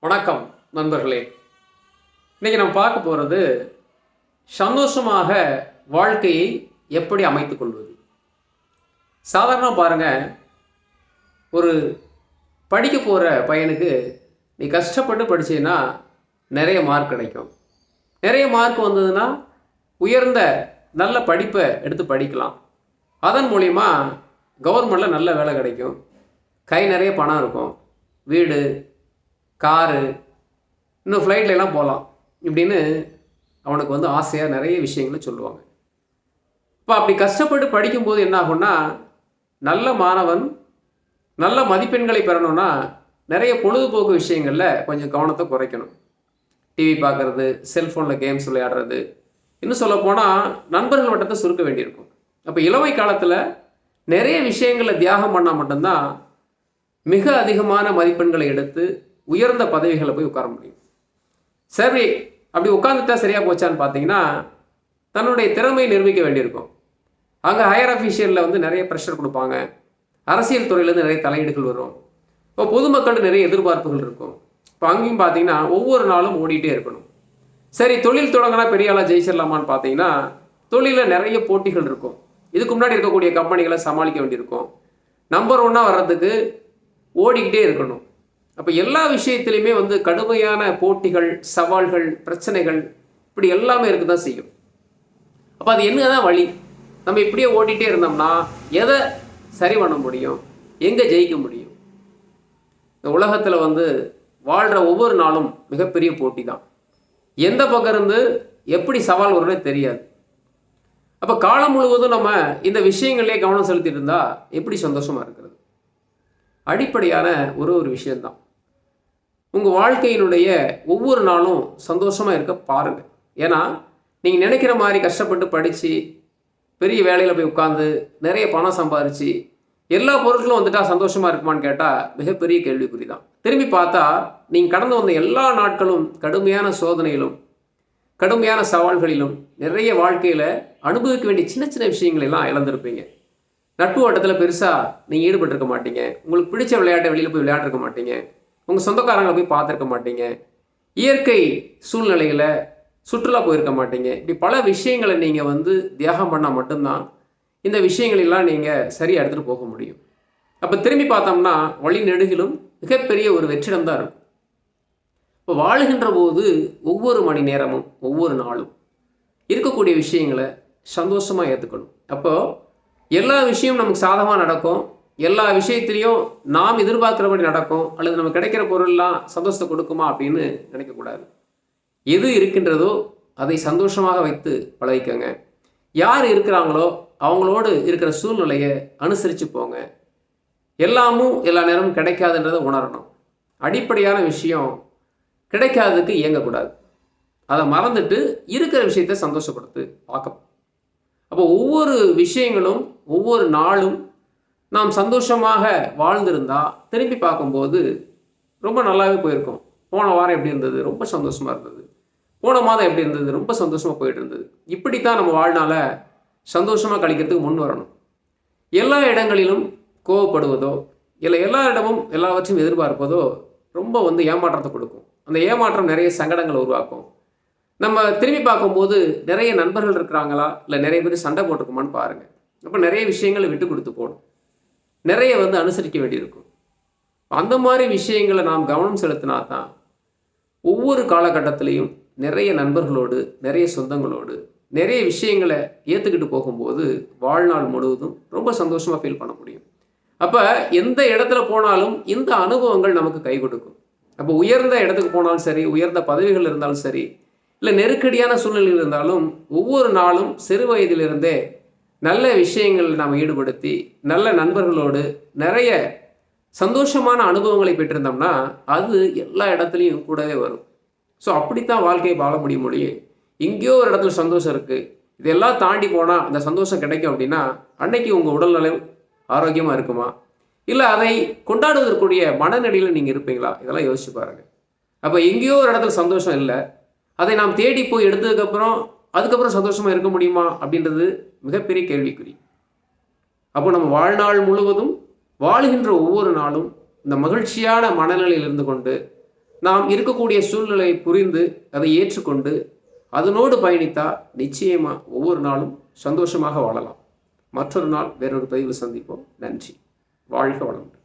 வணக்கம் நண்பர்களே. இன்னைக்கு நம்ம பார்க்க போகிறது சந்தோஷமாக வாழ்க்கையை எப்படி அமைத்துக் கொள்வது. சாதாரணமாக பாருங்கள், ஒரு படிக்க போகிற பையனுக்கு நீ கஷ்டப்பட்டு படிச்சீன்னா நிறைய மார்க் கிடைக்கும். நிறைய மார்க் வந்ததுன்னா உயர்ந்த நல்ல படிப்பை எடுத்து படிக்கலாம். அதன் மூலிமா கவர்மெண்டில் நல்ல வேலை கிடைக்கும், கை நிறைய பணம் இருக்கும், வீடு காரு இன்னும் ஃப்ளைட்லாம் போகலாம் இப்படின்னு அவனுக்கு ஆசையாக நிறைய விஷயங்களை சொல்லுவாங்க. இப்போ அப்படி கஷ்டப்பட்டு படிக்கும்போது என்ன ஆகும்னா, நல்ல மாணவன் நல்ல மதிப்பெண்களை பெறணும்னா நிறைய பொழுதுபோக்கு விஷயங்களில் கொஞ்சம் கவனத்தை குறைக்கணும். டிவி பார்க்குறது, செல்ஃபோனில் கேம்ஸ் விளையாடுறது, இன்னும் சொல்லப்போனால் நண்பர்கள் வட்டத்தை சுருக்க வேண்டியிருக்கும். அப்போ இளமை காலத்தில் நிறைய விஷயங்களை தியாகம் பண்ணால் மட்டும்தான் மிக அதிகமான மதிப்பெண்களை எடுத்து உயர்ந்த பதவிகளை போய் உட்கார முடியும். சரி, அப்படி உட்காந்துட்டா சரியாக போச்சான்னு பார்த்தீங்கன்னா, தன்னுடைய திறமையை நிரூபிக்க வேண்டியிருக்கும். அங்கே ஹையர் அஃபீஷியலில் நிறைய ப்ரெஷர் கொடுப்பாங்க. அரசியல் துறையிலேருந்து நிறைய தலையீடுகள் வரும். இப்போ பொதுமக்கள் நிறைய எதிர்பார்ப்புகள் இருக்கும். இப்போ அங்கேயும் பார்த்தீங்கன்னா ஒவ்வொரு நாளும் ஓடிட்டே இருக்கணும். சரி, தொழில் தொடங்கினா பெரிய ஆளாக ஜெயிச்சிடலாமான்னு பார்த்தீங்கன்னா, தொழிலில் நிறைய போட்டிகள் இருக்கும். இதுக்கு முன்னாடி இருக்கக்கூடிய கம்பெனிகளை சமாளிக்க வேண்டியிருக்கும். நம்பர் 1 வர்றதுக்கு ஓடிக்கிட்டே இருக்கணும். அப்போ எல்லா விஷயத்துலையுமே கடுமையான போட்டிகள், சவால்கள், பிரச்சனைகள் இப்படி எல்லாமே இருக்க தான் செய்யும். அப்போ அது என்ன தான் வழி? நம்ம இப்படியே ஓடிட்டே இருந்தோம்னா எதை சரி பண்ண முடியும், எங்கே ஜெயிக்க முடியும்? இந்த உலகத்தில் வாழ்கிற ஒவ்வொரு நாளும் மிகப்பெரிய போட்டி தான். எந்த பக்கம் இருந்து எப்படி சவால் வரும்னே தெரியாது. அப்போ காலம் முழுவதும் நம்ம இந்த விஷயங்களே கவனம் செலுத்திட்டு இருந்தால் எப்படி சந்தோஷமாக இருக்கிறது? அடிப்படையான ஒரு விஷயம்தான். உங்கள் வாழ்க்கையினுடைய ஒவ்வொரு நாளும் சந்தோஷமாக இருக்க பாருங்கள். ஏன்னா நீங்கள் நினைக்கிற மாதிரி கஷ்டப்பட்டு படித்து பெரிய வேலையில் போய் உட்காந்து நிறைய பணம் சம்பாதிச்சு எல்லா பொருட்களும் வந்துட்டால் சந்தோஷமாக இருக்குமான்னு கேட்டால் மிகப்பெரிய கேள்விக்குறி தான். திரும்பி பார்த்தா நீங்கள் கடந்து வந்த எல்லா நாட்களும் கடுமையான சோதனையிலும் கடுமையான சவால்களிலும் நிறைய வாழ்க்கையில் அனுபவிக்க வேண்டிய சின்ன சின்ன விஷயங்களெல்லாம் இழந்திருப்பீங்க. நட்பு வட்டத்தில் பெருசாக நீங்கள் ஈடுபட்டிருக்க மாட்டீங்க. உங்களுக்கு பிடிச்ச விளையாட்டை வெளியில் போய் விளையாடிருக்க மாட்டீங்க. உங்கள் சொந்தக்காரங்களை போய் பார்த்துருக்க மாட்டீங்க. இயற்கை சூழ்நிலைகளை சுற்றுலா போயிருக்க மாட்டீங்க. இப்படி பல விஷயங்களை நீங்கள் தியாகம் பண்ணால் மட்டும்தான் இந்த விஷயங்களெல்லாம் நீங்கள் சரியாக எடுத்துகிட்டு போக முடியும். அப்போ திரும்பி பார்த்தோம்னா வழி நெடுகிலும் மிகப்பெரிய ஒரு வெற்றிடம் தான் இருக்கும். இப்போ வாழுகின்ற போது ஒவ்வொரு மணி நேரமும் ஒவ்வொரு நாளும் இருக்கக்கூடிய விஷயங்களை சந்தோஷமாக ஏற்றுக்கணும். அப்போது எல்லா விஷயமும் நமக்கு சாதகமாக நடக்கும், எல்லா விஷயத்திலையும் நாம் எதிர்பார்க்குறபடி நடக்கும், அல்லது நமக்கு கிடைக்கிற பொருள்லாம் சந்தோஷத்தை கொடுக்குமா அப்படின்னு நினைக்கக்கூடாது. எது இருக்கின்றதோ அதை சந்தோஷமாக வைத்து பழகிக்கங்க. யார் இருக்கிறாங்களோ அவங்களோடு இருக்கிற சூழ்நிலையை அனுசரித்து போங்க. எல்லாமும் எல்லா நேரமும் கிடைக்காதுன்றதை உணரணும். அடிப்படையான விஷயம், கிடைக்காததுக்கு இயங்கக்கூடாது. அதை மறந்துட்டு இருக்கிற விஷயத்தை சந்தோஷப்படுத்து பார்க்கணும். அப்போ ஒவ்வொரு விஷயங்களும் ஒவ்வொரு நாளும் நாம் சந்தோஷமாக வாழ்ந்திருந்தால் திரும்பி பார்க்கும்போது ரொம்ப நல்லாவே போயிருக்கும். போன வாரம் எப்படி இருந்தது, ரொம்ப சந்தோஷமாக இருந்தது. போன மாதம் எப்படி இருந்தது, ரொம்ப சந்தோஷமாக போயிட்டு இருந்தது. இப்படித்தான் நம்ம வாழ்நாள சந்தோஷமாக கழிக்கிறதுக்கு முன் வரணும். எல்லா இடங்களிலும் கோவப்படுவதோ இல்லை எல்லா இடமும் எல்லாவற்றையும் எதிர்பார்ப்பதோ ரொம்ப ஏமாற்றத்தை கொடுக்கும். அந்த ஏமாற்றம் நிறைய சங்கடங்களை உருவாக்கும். நம்ம திரும்பி பார்க்கும்போது நிறைய நண்பர்கள் இருக்கிறாங்களா, இல்லை நிறைய பேர் சண்டை போட்டிருக்குமான்னு பாருங்கள். அப்போ நிறைய விஷயங்களை விட்டு கொடுத்து போகணும், நிறைய அனுசரிக்க வேண்டியிருக்கும். அந்த மாதிரி விஷயங்களை நாம் கவனம் செலுத்தினா தான் ஒவ்வொரு காலகட்டத்திலையும் நிறைய நண்பர்களோடு, நிறைய சொந்தங்களோடு, நிறைய விஷயங்களை ஏற்றுக்கிட்டு போகும்போது வாழ்நாள் முழுவதும் ரொம்ப சந்தோஷமாக ஃபீல் பண்ண முடியும். அப்போ எந்த இடத்துல போனாலும் இந்த அனுபவங்கள் நமக்கு கை கொடுக்கும். அப்போ உயர்ந்த இடத்துக்கு போனாலும் சரி, உயர்ந்த பதவிகள் இருந்தாலும் சரி, இல்லை நெருக்கடியான சூழ்நிலையில் இருந்தாலும் ஒவ்வொரு நாளும் சிறு வயதிலிருந்தே நல்ல விஷயங்கள் நாம் ஈடுபடுத்தி நல்ல நண்பர்களோடு நிறைய சந்தோஷமான அனுபவங்களை பெற்றிருந்தோம்னா அது எல்லா இடத்துலையும் கூடவே வரும். ஸோ அப்படித்தான் வாழ்க்கையை வாழ முடியும். எங்கேயோ ஒரு இடத்துல சந்தோஷம் இருக்குது, இதெல்லாம் தாண்டி போனால் அந்த சந்தோஷம் கிடைக்கும் அப்படின்னா அன்னைக்கு உங்கள் உடல்நலம் ஆரோக்கியமாக இருக்குமா, இல்லை அதை கொண்டாடுவதற்குரிய மனநிலையில் நீங்கள் இருப்பீங்களா? இதெல்லாம் யோசிச்சு பாருங்கள். அப்போ எங்கேயோ ஒரு இடத்துல சந்தோஷம் இல்லை, அதை நாம் தேடி போய் அதுக்கப்புறம் சந்தோஷமாக இருக்க முடியுமா அப்படின்றது மிகப்பெரிய கேள்விக்குறி. அப்போ நம்ம வாழ்நாள் முழுவதும் வாழுகின்ற ஒவ்வொரு நாளும் இந்த மகிழ்ச்சியான மனநிலையில் இருந்து கொண்டு நாம் இருக்கக்கூடிய சூழ்நிலையை புரிந்து அதை ஏற்றுக்கொண்டு அதனோடு பயணித்தால் நிச்சயமாக ஒவ்வொரு நாளும் சந்தோஷமாக வாழலாம். மற்றொரு நாள் வேறொரு பதிவு சந்திப்போம். நன்றி. வாழ்க வளமுடன்.